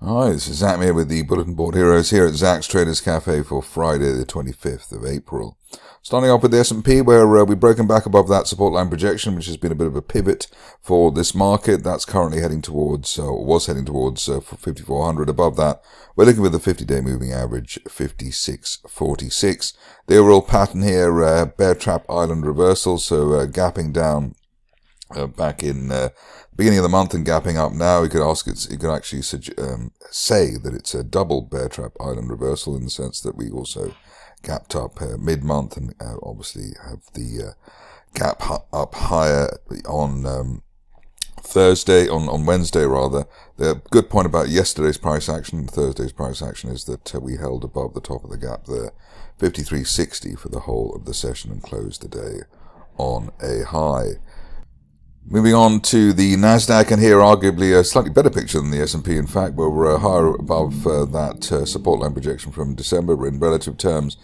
Hi, this is Zach here with the Bulletin Board Heroes here at Zach's Traders Cafe for Friday the 25th of April. Starting off with the S&P, where we've broken back above that support line projection, which has been a bit of a pivot for this market. That's currently heading towards, or was heading towards 5,400. Above that, we're looking with the 50-day moving average, 56.46. The overall pattern here, bear trap island reversal, so gapping down back in beginning of the month and gapping up now. You could actually say that it's a double bear trap island reversal, in the sense that we also gapped up mid-month and obviously have the gap up higher on Wednesday rather. The good point about yesterday's price action, Thursday's price action, is that we held above the top of the gap there, 53.60 for the whole of the session, and closed the day on a high. Moving on to the Nasdaq, and here arguably a slightly better picture than the S&P, in fact, where we're higher above that support line projection from December in relative terms.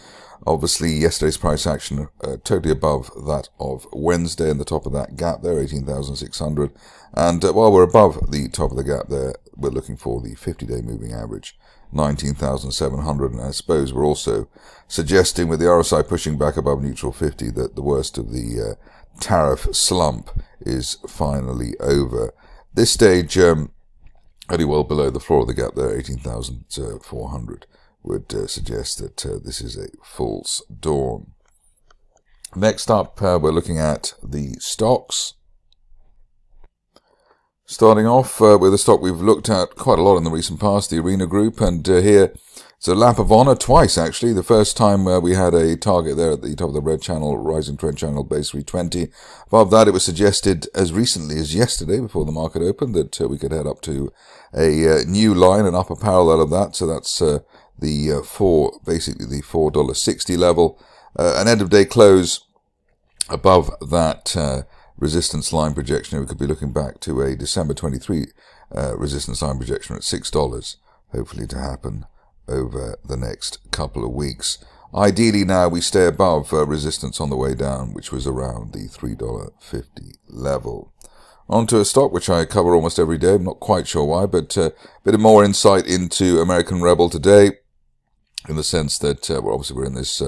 Obviously, yesterday's price action totally above that of Wednesday, and the top of that gap there, 18,600. And while we're above the top of the gap there, we're looking for the 50-day moving average, 19,700. And I suppose we're also suggesting, with the RSI pushing back above neutral 50, that the worst of the tariff slump is finally over. This stage, only well below the floor of the gap there, 18,400, would suggest that this is a false dawn. Next up, we're looking at the stocks. Starting off with a stock we've looked at quite a lot in the recent past, the Arena Group, and here it's a lap of honor twice, actually. The first time we had a target there at the top of the red channel, rising trend channel, base 320. Above that, it was suggested as recently as yesterday, before the market opened, that we could head up to a new line, an upper parallel of that. So that's basically the $4.60 level. An end of day close above that resistance line projection. We could be looking back to a December 23 resistance line projection at $6, hopefully to happen over the next couple of weeks. Ideally now we stay above resistance on the way down, which was around the $3.50 level. On to a stock which I cover almost every day. I'm not quite sure why, but a bit of more insight into American Rebel today, in the sense that we're in this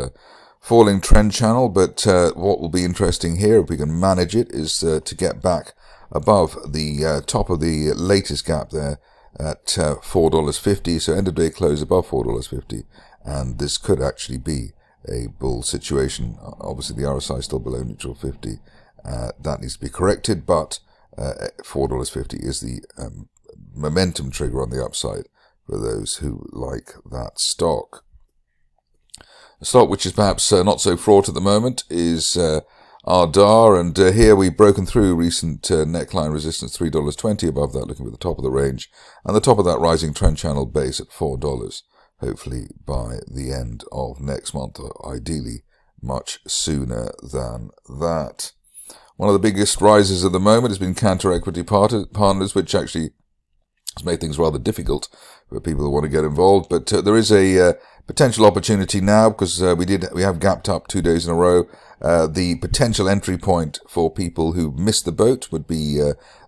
falling trend channel, but what will be interesting here, if we can manage it, is to get back above the top of the latest gap there at $4.50, so end of day close above $4.50, and this could actually be a bull situation. Obviously the RSI is still below neutral 50, that needs to be corrected, but $4.50 is the momentum trigger on the upside for those who like that stock. A stock which is perhaps not so fraught at the moment is Ardagh, and here we've broken through recent neckline resistance, $3.20 above that, looking at the top of the range, and the top of that rising trend channel base at $4, hopefully by the end of next month, or ideally much sooner than that. One of the biggest rises of the moment has been Cantor Equity Partners, which actually has made things rather difficult for people who want to get involved, but there is a potential opportunity now, because we have gapped up 2 days in a row. The potential entry point for people who missed the boat would be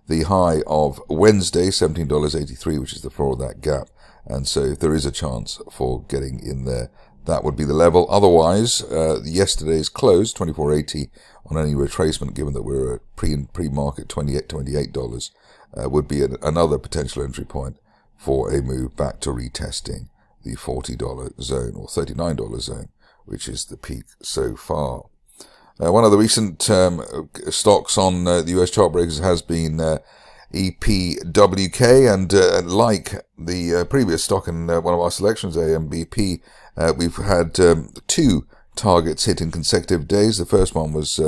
the high of Wednesday, $17.83, which is the floor of that gap. And so if there is a chance for getting in there, that would be the level. Otherwise, yesterday's close, $24.80 on any retracement, given that we're at pre-market $28, would be another potential entry point for a move back to retesting the $40 zone or $39 zone, which is the peak so far. One of the recent stocks on the US Chartbreakers has been EPWK, and like the previous stock in one of our selections, AMBP, we've had two targets hit in consecutive days. The first one was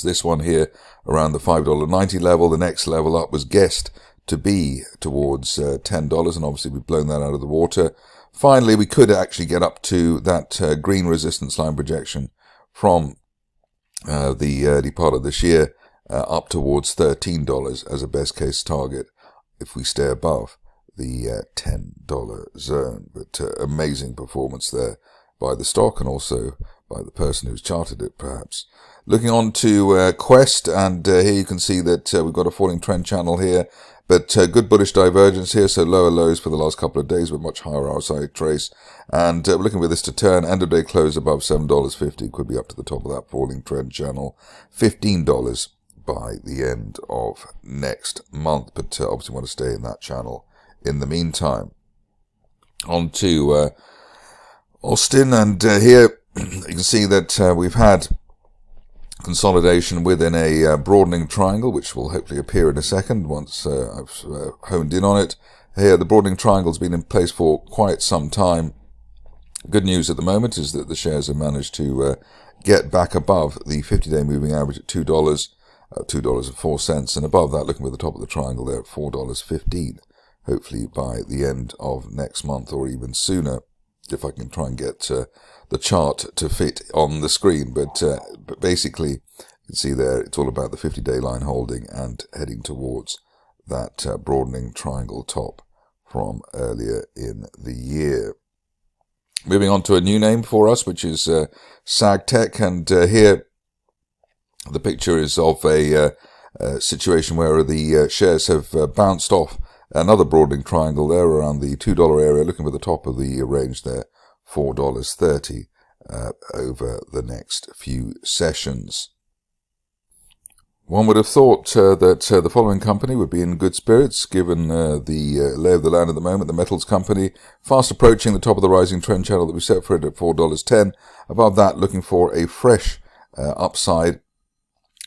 this one here around the $5.90 level. The next level up was guessed to be towards $10, and obviously we've blown that out of the water. Finally, we could actually get up to that green resistance line projection from the early part of this year, up towards $13 as a best case target if we stay above the $10 zone. But amazing performance there by the stock, and also by the person who's charted it, perhaps. Looking on to KWESST, and here you can see that we've got a falling trend channel here, But good bullish divergence here, so lower lows for the last couple of days with much higher RSI trace. And we're looking for this to turn. End of day close above $7.50. Could be up to the top of that falling trend channel. $15 by the end of next month. But obviously want to stay in that channel in the meantime. On to Ostin, and here you can see that we've had consolidation within a broadening triangle, which will hopefully appear in a second once I've honed in on it. Here, the broadening triangle has been in place for quite some time. Good news at the moment is that the shares have managed to get back above the 50-day moving average at $2.04, and above that, looking at the top of the triangle there at $4.15, hopefully by the end of next month or even sooner, if I can try and get the chart to fit on the screen. But basically, you can see there, it's all about the 50-day line holding and heading towards that broadening triangle top from earlier in the year. Moving on to a new name for us, which is SAGTEC, and here the picture is of a situation where the shares have bounced off another broadening triangle there around the $2 area, looking for the top of the range there, $4.30 over the next few sessions. One would have thought that the following company would be in good spirits, given the lay of the land at the moment. The metals company, fast approaching the top of the rising trend channel that we set for it at $4.10. Above that, looking for a fresh upside,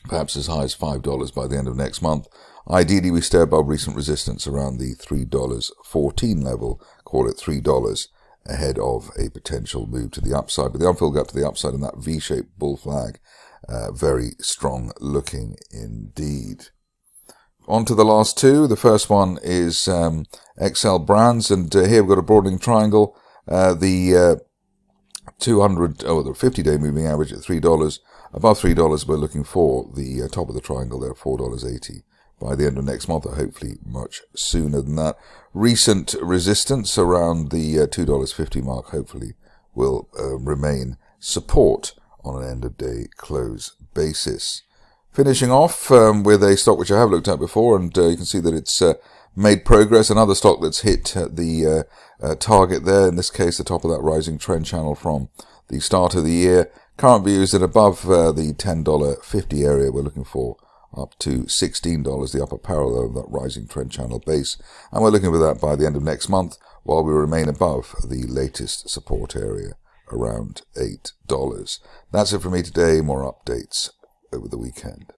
perhaps as high as $5 by the end of next month. Ideally, we stay above recent resistance around the $3.14 level, call it $3, ahead of a potential move to the upside. But the unfilled gap to the upside and that V-shaped bull flag, very strong looking indeed. On to the last two. The first one is Xcel Brands, and here we've got a broadening triangle. The 50-day moving average at $3. Above $3, we're looking for the top of the triangle there, $4.80. By the end of next month, or hopefully much sooner than that. Recent resistance around the $2.50 mark, hopefully, will remain support on an end-of-day close basis. Finishing off with a stock which I have looked at before, and you can see that it's made progress. Another stock that's hit the target there, in this case, the top of that rising trend channel from the start of the year. Current view is that above the $10.50 area, we're looking for up to $16, the upper parallel of that rising trend channel base. And we're looking for that by the end of next month, while we remain above the latest support area around $8. That's it for me today. More updates over the weekend.